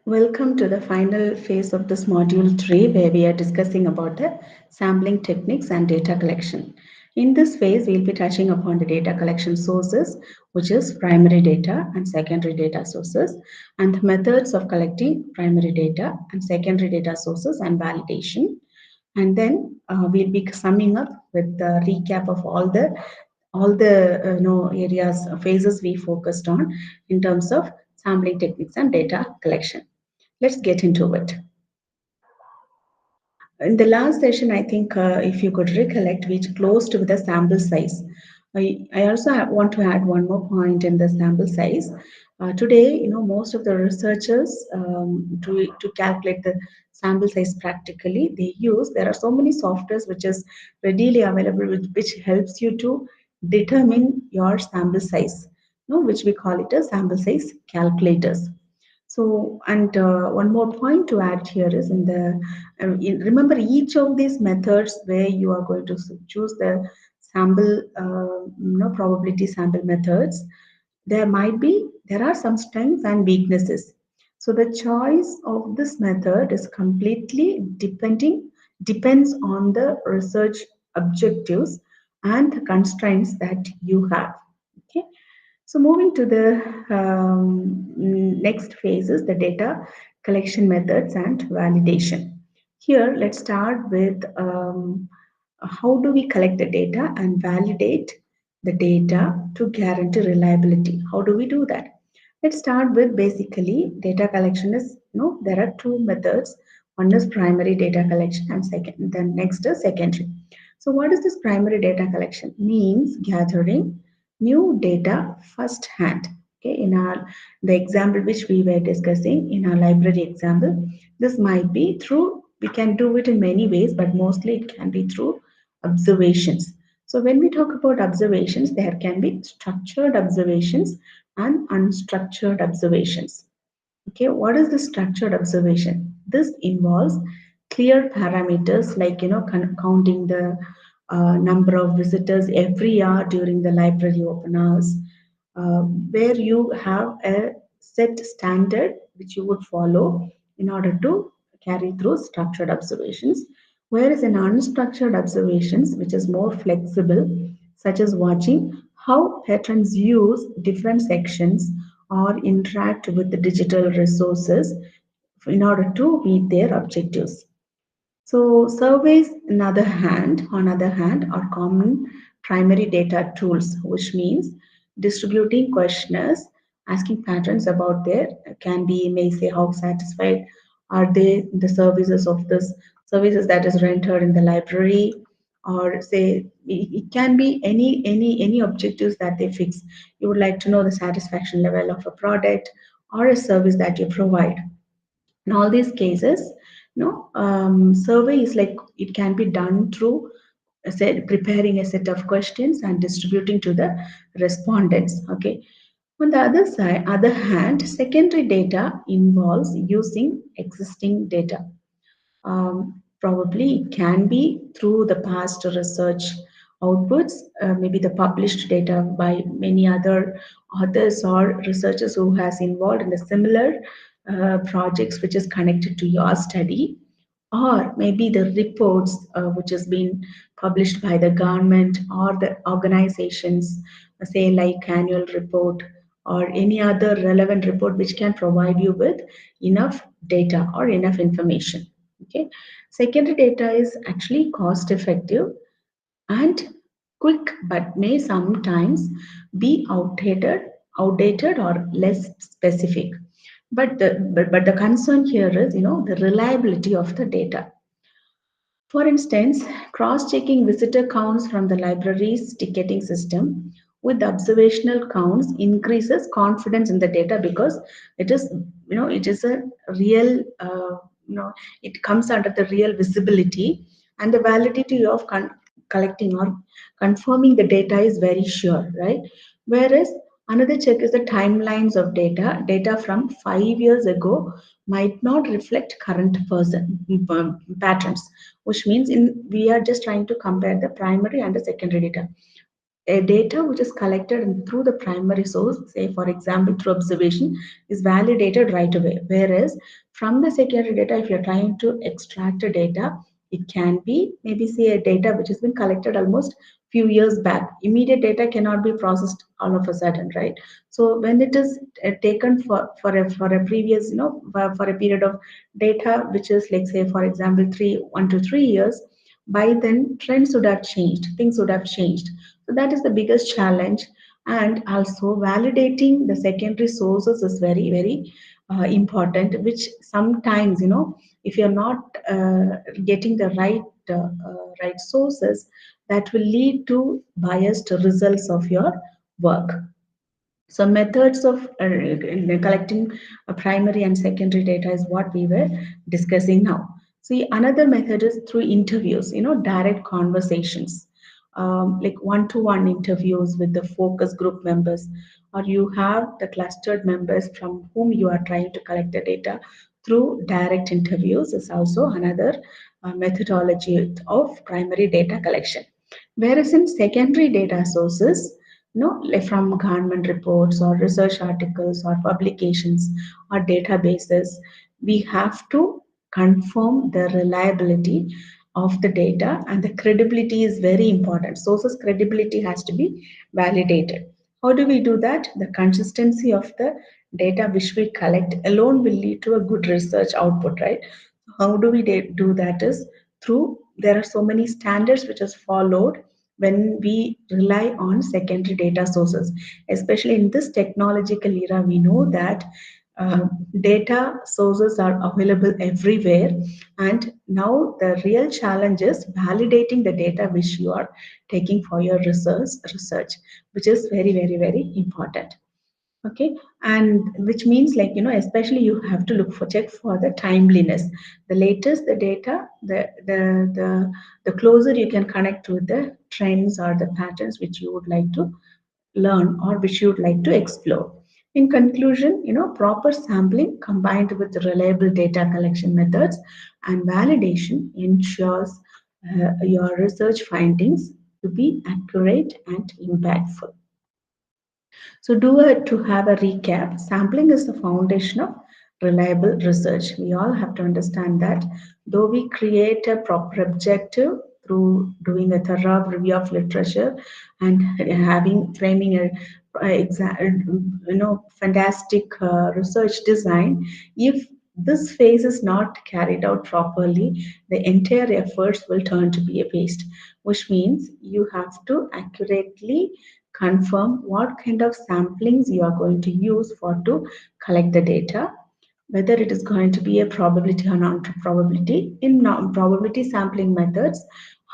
Welcome to the final phase of this module 3 where we are discussing about the sampling techniques and data collection. In this phase, we'll be touching upon the data collection sources, which is primary data and secondary data sources, and the methods of collecting primary data and secondary data sources and validation. And then we'll be summing up with the recap of all the areas phases we focused on in terms of sampling techniques and data collection. Let's get into it. In the last session, I think if you could recollect, we closed with the sample size. I also want to add one more point in the sample size. Today, most of the researchers to calculate the sample size practically, there are so many softwares which is readily available, which helps you to determine your sample size, which we call it as sample size calculators. So, and one more point to add here is remember each of these methods where you are going to choose the sample, probability sample methods. There are some strengths and weaknesses. So the choice of this method is completely depends on the research objectives and the constraints that you have. Okay. So moving to the next phase is the data collection methods and validation. Here, let's start with how do we collect the data and validate the data to guarantee reliability. How do we do that? Let's start with basically data collection is, there are two methods. One is primary data collection and then next is secondary. So what is this primary data collection? Means gathering new data first hand. Okay, the example which we were discussing in our library example, this might be through, we can do it in many ways, but mostly it can be through observations. So when we talk about observations, there can be structured observations and unstructured observations. Okay, what is the structured observation? This involves clear parameters like counting the number of visitors every hour during the library open hours, where you have a set standard which you would follow in order to carry through structured observations. Whereas in unstructured observations, which is more flexible, such as watching how patrons use different sections or interact with the digital resources in order to meet their objectives. So surveys, on other hand, are common primary data tools, which means distributing questionnaires, asking patrons about their can be may say how satisfied are they in the services of this services that is rendered in the library, or say it can be any objectives that they fix. You would like to know the satisfaction level of a product or a service that you provide. In all these cases, survey is like it can be done through preparing a set of questions and distributing to the respondents. Okay. On the other hand, secondary data involves using existing data. Probably it can be through the past research outputs, maybe the published data by many other authors or researchers who has involved in the similar projects which is connected to your study, or maybe the reports which has been published by the government or the organizations, say like annual report or any other relevant report which can provide you with enough data or enough information. Okay, secondary data is actually cost effective and quick, but may sometimes be outdated or less specific. But the concern here is, the reliability of the data. For instance, cross-checking visitor counts from the library's ticketing system with observational counts increases confidence in the data because it is a real, it comes under the real visibility, and the validity of collecting or confirming the data is very sure, right? Whereas another check is the timelines of data from 5 years ago might not reflect current patterns, which means we are just trying to compare the primary and the secondary data. a data which is collected through the primary source, say for example through observation, is validated right away. Whereas from the secondary data, if you're trying to extract a data, it can be maybe say a data which has been collected almost few years back. Immediate data cannot be processed all of a sudden, right? So when it is taken for a previous, for a period of data which is like say for example 1 to 3 years, by then trends would have changed, things would have changed. So that is the biggest challenge. And also validating the secondary sources is very, very important, which sometimes, if you're not getting the right sources, that will lead to biased results of your work. So methods of collecting primary and secondary data is what we were discussing now. See, another method is through interviews, direct conversations, like one-to-one interviews with the focus group members, or you have the clustered members from whom you are trying to collect the data through direct interviews is also another methodology of primary data collection. Whereas in secondary data sources, like from government reports or research articles or publications or databases, we have to confirm the reliability of the data, and the credibility is very important. Sources credibility has to be validated. How do we do that? The consistency of the data which we collect alone will lead to a good research output, right? How do we do that is through there are so many standards which is followed when we rely on secondary data sources. Especially in this technological era, we know that uh, data sources are available everywhere, and now the real challenge is validating the data which you are taking for your research, which is very, very, very important. Okay, and which means like especially you have to look for check for the timeliness. The latest the data, the closer you can connect with the trends or the patterns which you would like to learn or which you would like to explore. In conclusion, proper sampling combined with reliable data collection methods and validation ensures your research findings to be accurate and impactful. So, to have a recap, sampling is the foundation of reliable research. We all have to understand that though we create a proper objective through doing a thorough review of literature and having framing fantastic research design, if this phase is not carried out properly, the entire efforts will turn to be a waste, which means you have to accurately confirm what kind of samplings you are going to use for to collect the data, whether it is going to be a probability or non-probability. In non-probability sampling methods,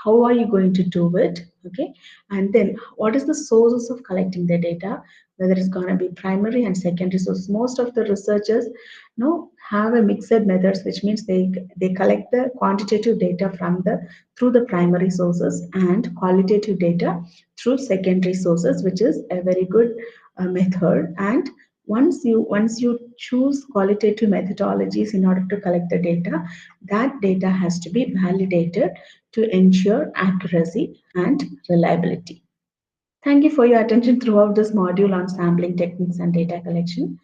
how are you going to do it? Okay, and then what is the sources of collecting the data, whether it's going to be primary and secondary source. Most of the researchers have a mixed methods, which means they collect the quantitative data from the through the primary sources and qualitative data through secondary sources, which is a very good method. And once you choose qualitative methodologies in order to collect the data, that data has to be validated to ensure accuracy and reliability. Thank you for your attention throughout this module on sampling techniques and data collection.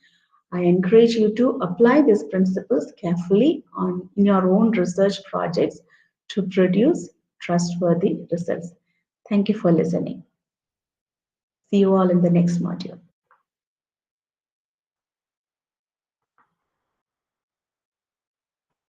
I encourage you to apply these principles carefully in your own research projects to produce trustworthy results. Thank you for listening. See you all in the next module.